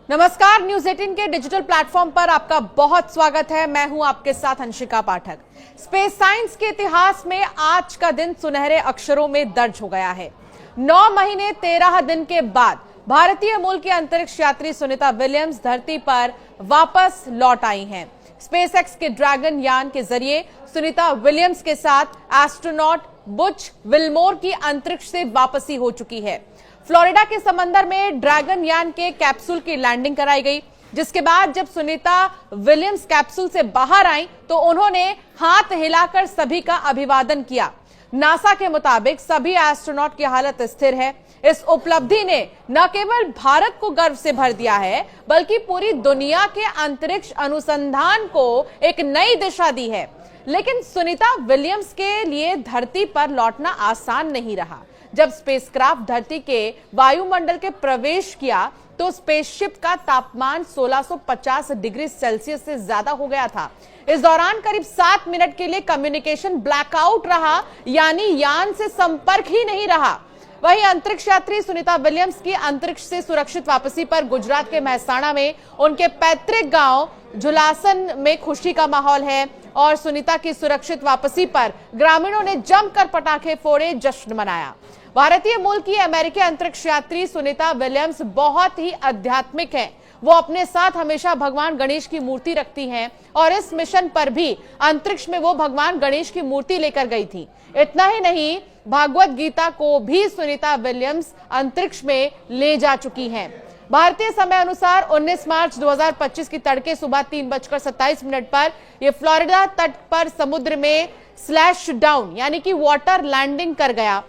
नमस्कार, न्यूज 18 के digital platform पर आपका बहुत स्वागत है। मैं हूं आपके साथ अंशिका पाठक। स्पेस साइंस के इतिहास में आज का दिन सुनहरे अक्षरों में दर्ज हो गया है। 9 महीने 13 दिन के बाद भारतीय मूल की अंतरिक्ष यात्री सुनीता विलियम्स धरती पर वापस लौट आई हैं। स्पेसएक्स के ड्रैगन यान के जरिए सुनीता विलियम्स के साथ एस्ट्रोनॉट बुच विल्मोर की अंतरिक्ष से वापसी हो चुकी है। फ्लोरिडा के समंदर में ड्रैगन यान के कैप्सूल की लैंडिंग कराई गई, जिसके बाद जब सुनीता विलियम्स कैप्सूल से बाहर आई तो उन्होंने हाथ हिलाकर सभी का अभिवादन किया। नासा के मुताबिक सभी एस्ट्रोनॉट की हालत स्थिर है। इस उपलब्धि ने न केवल भारत को गर्व से भर दिया है, बल्कि पूरी दुनिया के अंतरिक्ष अनुसंधान को एक नई दिशा दी है। लेकिन सुनीता विलियम्स के लिए धरती पर लौटना आसान नहीं रहा। जब स्पेसक्राफ्ट धरती के वायुमंडल के प्रवेश किया तो स्पेसशिप का तापमान 1650 डिग्री सेल्सियस से ज्यादा हो गया था। इस दौरान करीब 7 मिनट के लिए कम्युनिकेशन ब्लैकआउट रहा, यानी यान से संपर्क ही नहीं रहा। वहीं अंतरिक्ष यात्री सुनीता विलियम्स की अंतरिक्ष से सुरक्षित वापसी पर गुजरात के मेहसाणा में उनके पैतृक गांव झुलासन में खुशी का माहौल है और सुनीता की सुरक्षित वापसी पर ग्रामीणों ने जमकर पटाखे फोड़े, जश्न मनाया। भारतीय मूल की अमेरिकी अंतरिक्ष यात्री सुनीता विलियम्स बहुत ही आध्यात्मिक हैं। वो अपने साथ हमेशा भगवान गणेश की मूर्ति रखती हैं और इस मिशन पर भी अंतरिक्ष में वो भगवान गणेश की मूर्ति लेकर गई थी। इतना ही नहीं, भागवत गीता को भी सुनीता विलियम्स अंतरिक्ष में ले जा चुकी हैं। भारतीय समय अनुसार 19 मार्च 2025 की तड़के सुबह 3:27 पर यह फ्लोरिडा तट पर समुद्र में स्लैश डाउन यानी कि वाटर लैंडिंग कर गया।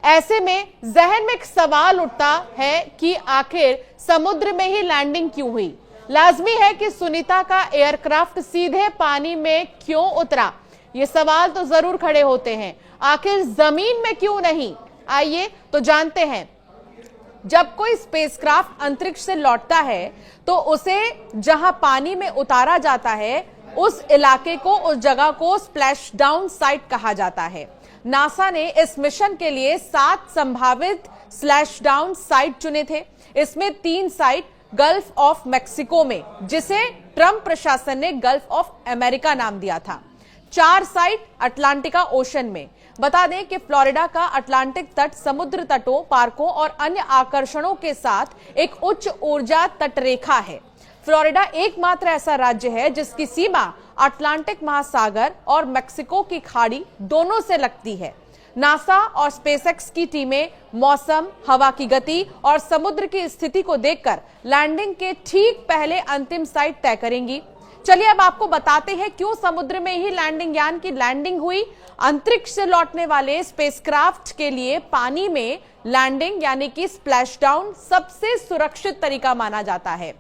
ऐसे में जहन में एक सवाल उठता है कि आखिर समुद्र में ही लैंडिंग क्यों हुई। लाजमी है कि सुनीता का एयरक्राफ्ट सीधे पानी में क्यों उतरा। ये सवाल तो जरूर खड़े होते हैं, आखिर जमीन में क्यों नहीं। आइए तो जानते हैं। जब कोई स्पेसक्राफ्ट अंतरिक्ष से लौटता है तो उसे जहां पानी में उतारा जाता है उस इलाके को, उस जगह को स्प्लैश डाउन साइट कहा जाता है। नासा ने इस मिशन के लिए 7 संभावित स्प्लैश डाउन साइट चुने थे। इसमें 3 साइट गल्फ ऑफ मैक्सिको में, जिसे ट्रंप प्रशासन ने गल्फ ऑफ अमेरिका नाम दिया था। 4 साइट अटलांटिका ओशन में। बता दें कि फ्लोरिडा का अटलांटिक तट समुद्र तटों, पार्कों और अन्य आकर्षणों के साथ एक उच्च ऊर्जा तटरेखा है। फ्लोरिडा एकमात्र ऐसा राज्य है जिसकी सीमा अटलांटिक महासागर और मेक्सिको की खाड़ी दोनों से लगती है। नासा और स्पेसएक्स की टीमें मौसम, हवा की गति और समुद्र की स्थिति को देखकर लैंडिंग के ठीक पहले अंतिम साइट तय करेंगी। चलिए अब आपको बताते हैं क्यों समुद्र में ही लैंडिंग यान की लैंडिंग हुई। अंतरिक्ष से लौटने वाले स्पेसक्राफ्ट के लिए पानी में लैंडिंग यानी कि स्प्लैश डाउन सबसे सुरक्षित तरीका माना जाता है।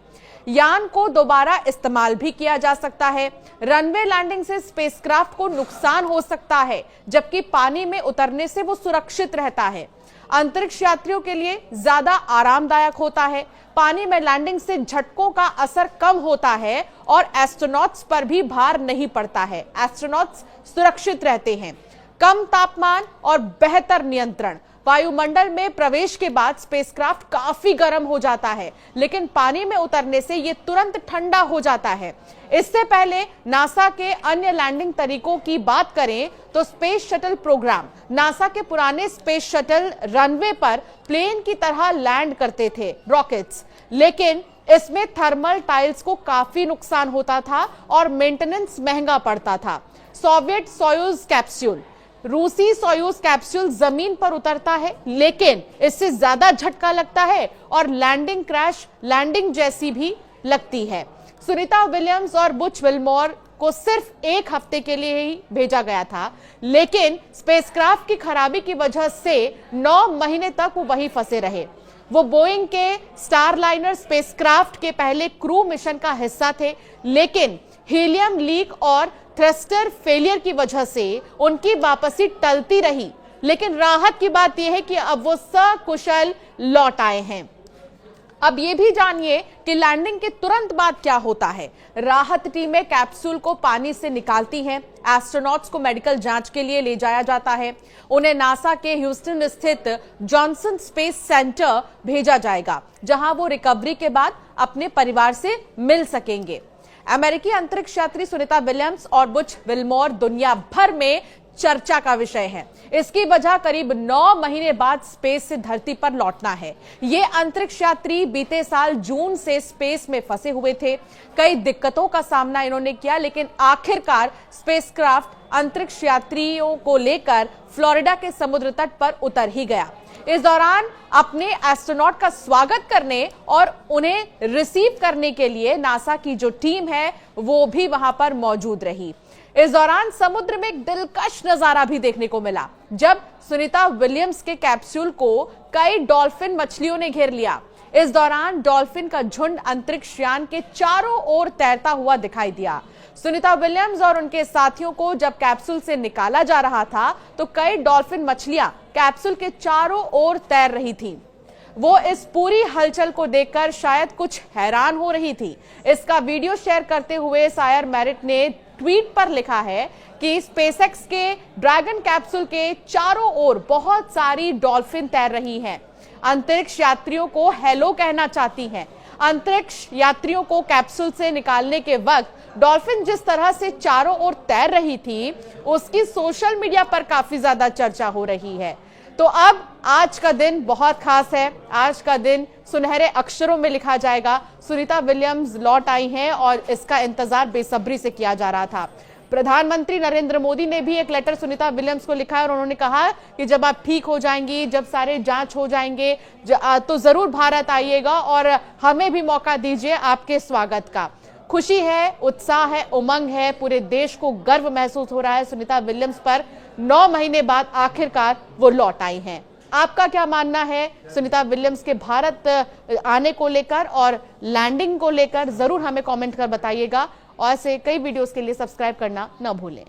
यान को दोबारा इस्तेमाल भी किया जा सकता है। रनवे लैंडिंग से स्पेसक्राफ्ट को नुकसान हो सकता है, जबकि पानी में उतरने से वो सुरक्षित रहता है। अंतरिक्ष यात्रियों के लिए ज्यादा आरामदायक होता है। पानी में लैंडिंग से झटकों का असर कम होता है और एस्ट्रोनॉट्स पर भी भार नहीं पड़ता है। एस्ट्रोनॉट्स सुरक्षित रहते हैं। कम तापमान और बेहतर नियंत्रण। वायुमंडल में प्रवेश के बाद स्पेसक्राफ्ट काफी गर्म हो जाता है, लेकिन पानी में उतरने से यह तुरंत ठंडा हो जाता है। इससे पहले नासा के अन्य लैंडिंग तरीकों की बात करें तो स्पेस शटल प्रोग्राम, नासा के पुराने स्पेस शटल रनवे पर प्लेन की तरह लैंड करते थे, रॉकेट्स, लेकिन इसमें थर्मल टाइल्स को काफी नुकसान होता था और मेंटेनेंस महंगा पड़ता था। सोवियत सोयूज कैप्सूल, रूसी सोयूज कैप्सूल जमीन पर उतरता है, लेकिन इससे ज्यादा झटका लगता है और लैंडिंग क्रैश लैंडिंग जैसी भी लगती है। सुनीता विलियम्स और बुच विल्मोर को सिर्फ 1 हफ्ते के लिए ही भेजा गया था, लेकिन स्पेसक्राफ्ट की खराबी की वजह से 9 महीने तक वो वहीं फंसे रहे। वो बोइंग के स्टारलाइनर स्पेसक्राफ्ट के पहले क्रू मिशन का हिस्सा थे, लेकिन हीलियम लीक और थ्रस्टर फेलियर की वजह से उनकी वापसी टलती रही। लेकिन राहत की बात यह है कि अब वो सकुशल लौट आए हैं। अब ये भी जानिए कि लैंडिंग के तुरंत बाद क्या होता है। राहत टीमें कैप्सूल को पानी से निकालती हैं। एस्ट्रोनॉट्स को मेडिकल जांच के लिए ले जाया जाता है। उन्हें नासा के ह्यूस्टन स्थित जॉनसन स्पेस सेंटर भेजा जाएगा, जहां वो रिकवरी के बाद अपने परिवार से मिल सकेंगे। अमेरिकी अंतरिक्ष यात्री सुनीता विलियम्स और बुच विल्मोर दुनिया भर में चर्चा का विषय है। इसकी वजह करीब 9 महीने बाद स्पेस से धरती पर लौटना है। ये अंतरिक्ष यात्री बीते साल जून से स्पेस में फंसे हुए थे। कई दिक्कतों का सामना इन्होंने किया, लेकिन आखिरकार स्पेसक्राफ्ट अंतरिक्ष यात्रियों को लेकर फ्लोरिडा के समुद्र तट पर उतर ही गया। इस दौरान अपने एस्ट्रोनॉट का स्वागत करने और उन्हें रिसीव करने के लिए नासा की जो टीम है वो भी वहां पर मौजूद रही। इस दौरान समुद्र में एक दिलकश नजारा भी देखने को मिला, जब सुनीता विलियम्स के कैप्सूल को कई डॉल्फिन मछलियों ने घेर लिया। इस दौरान डॉल्फिन का झुंड अंतरिक्ष यान के चारों ओर तैरता हुआ दिखाई दिया। सुनीता विलियम्स और उनके साथियों को जब कैप्सूल से निकाला जा रहा था तो कई डॉल्फिन मछलियां कैप्सूल के चारों ओर तैर रही थीं। वो इस पूरी हलचल को देखकर शायद कुछ हैरान हो रही थी। इसका वीडियो शेयर करते हुए सायर मैरिट ने ट्वीट पर लिखा है कि स्पेसएक्स के ड्रैगन कैप्सूल के चारों ओर बहुत सारी डॉल्फिन तैर रही हैं। अंतरिक्ष यात्रियों को हेलो कहना चाहती हैं। अंतरिक्ष यात्रियों को कैप्सूल से निकालने के वक्त डॉल्फिन जिस तरह से चारों ओर तैर रही थी, उसकी सोशल मीडिया पर काफी ज्यादा चर्चा हो रही है। तो अब आज का दिन बहुत खास है। आज का दिन सुनहरे अक्षरों में लिखा जाएगा। सुनीता विलियम्स लौट आई हैं और इसका इंतजार बेसब्री से किया जा रहा था। प्रधानमंत्री नरेंद्र मोदी ने भी एक लेटर सुनीता विलियम्स को लिखा है और उन्होंने कहा कि जब आप ठीक हो जाएंगी, जब सारे जांच हो जाएंगे तो जरूर भारत आइएगा और हमें भी मौका दीजिए आपके स्वागत का। खुशी है, उत्साह है, उमंग है, पूरे देश को गर्व महसूस हो रहा है सुनीता विलियम्स पर। 9 महीने बाद आखिरकार वो लौट आई हैं। आपका क्या मानना है सुनीता विलियम्स के भारत आने को लेकर और लैंडिंग को लेकर? जरूर हमें कमेंट कर बताइएगा और ऐसे कई वीडियोस के लिए सब्सक्राइब करना न भूलें।